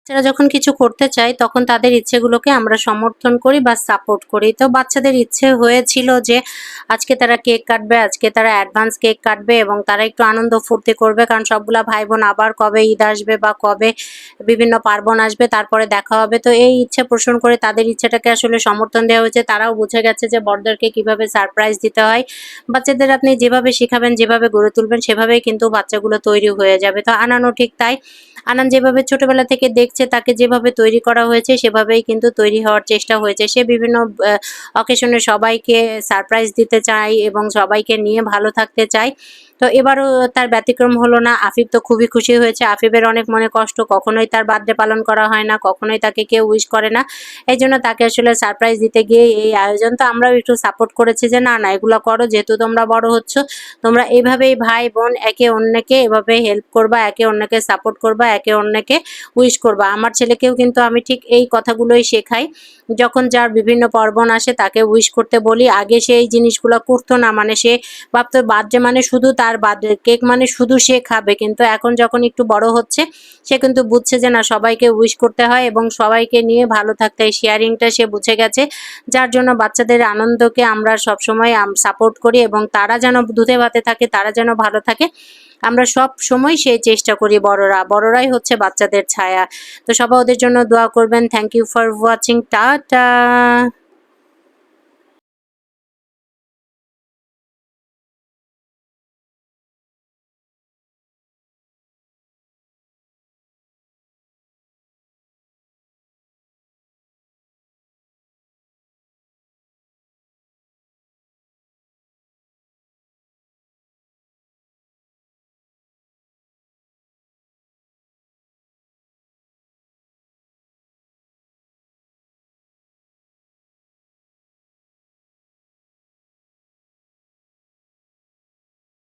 বাচ্চারা যখন কিছু করতে চায় তখন তাদের ইচ্ছেগুলোকে আমরা সমর্থন করি বা সাপোর্ট করি। তো বাচ্চাদের ইচ্ছে হয়েছিল যে আজকে তারা কেক কাটবে, আজকে তারা অ্যাডভান্স কেক কাটবে এবং তারা একটু আনন্দ ফুর্তি করবে, কারণ সবগুলা ভাই বোন আবার কবে ঈদ আসবে বা কবে বিভিন্ন পার্বণ আসবে তারপরে দেখা হবে। তো এই ইচ্ছে পোষণ করে তাদের ইচ্ছেটাকে আসলে সমর্থন দেওয়া হয়েছে। তারাও বুঝে গেছে যে বড়দেরকে কিভাবে সারপ্রাইজ দিতে হয়। বাচ্চাদের আপনি যেভাবে শিখাবেন, যেভাবে গড়ে তুলবেন সেভাবেই কিন্তু বাচ্চাগুলো তৈরি হয়ে যাবে। তো আনানও ঠিক তাই। আনান যেভাবে ছোটবেলা থেকে দেখছে, তাকে যেভাবে তৈরি করা হয়েছে সেভাবেই কিন্তু তৈরি হওয়ার চেষ্টা হয়েছে। সে বিভিন্ন অকেশনে সবাইকে সারপ্রাইজ দিতে চায় এবং সবাইকে নিয়ে ভালো থাকতে চায়। তো এবারও তার ব্যতিক্রম হলো না। আফিফ তো খুবই খুশি হয়েছে। আফিফের অনেক মনে কষ্ট, কখনোই তার বার্থডে পালন করা হয় না, কখনোই তাকে কেউ উইশ করে না। এইজন্য তাকে আসলে সারপ্রাইজ দিতে গিয়ে এই আয়োজন। তো আমরাও একটু সাপোর্ট করেছি যে না, না এগুলো করো, যেহেতু তোমরা বড় হচ্ছ, তোমরা এভাবেই ভাই বোন একে অন্যকে এভাবে হেল্প করবা, একে অন্যকে সাপোর্ট করবা, একে অন্যকে উইশ করবা। আমার ছেলেকেও কিন্তু আমি ঠিক এই কথাগুলোই শেখাই। যখন যার বিভিন্ন পার্বণ আসে তাকে উইশ করতে বলি। আগে সে এই জিনিসগুলো করতো না, মানে সে ভাবতো বার্থডে মানে শুধু তার বার্থডে কেক, মানে শুধু সে খাবে। কিন্তু এখন যখন একটু বড় হচ্ছে সে কিন্তু বুঝছে যে না, সবাইকে উইশ করতে হয় এবং সবাইকে নিয়ে ভালো থাকতে হয়। শেয়ারিংটা সে বুঝে গেছে। যার জন্য বাচ্চাদের আনন্দকে আমরা সবসময় সাপোর্ট করি এবং তারা যেন দুধে ভাতে থাকে, তারা যেন ভালো থাকে, আমরা সব সময় সেই চেষ্টা করি। বড়রাই হচ্ছে বাচ্চাদের ছায়া। তো সবাই ওদের জন্য দোয়া করবেন। Thank you for watching. Tata.